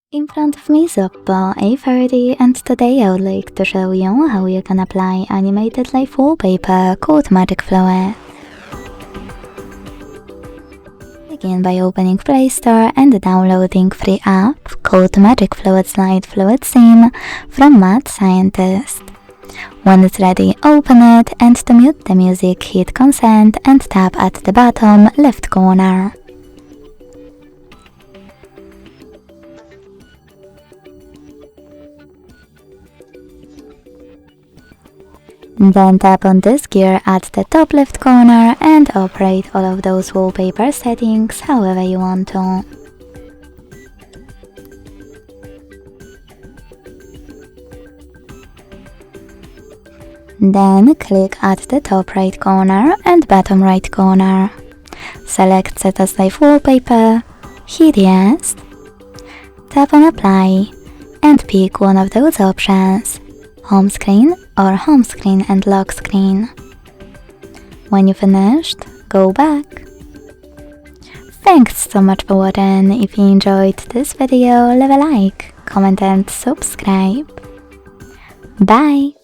In front of me is OPPO A40 and today I would like to show you how you can apply animated live wallpaper called Magic Fluid. Begin by opening Play Store and downloading free app called Magic Fluid Slide Fluid Scene from Mad Scientist. When it's ready, open it, and to mute the music, hit consent and tap at the bottom left corner. Then tap on this gear at the top left corner and operate all of those wallpaper settings however you want to. Then click at the top right corner and bottom right corner. Select Set as Live Wallpaper, hit Yes, tap on Apply, and pick one of those options, Home Screen or Home Screen and Lock Screen. When you finished, go back. Thanks so much for watching. If you enjoyed this video, leave a like, comment and subscribe. Bye!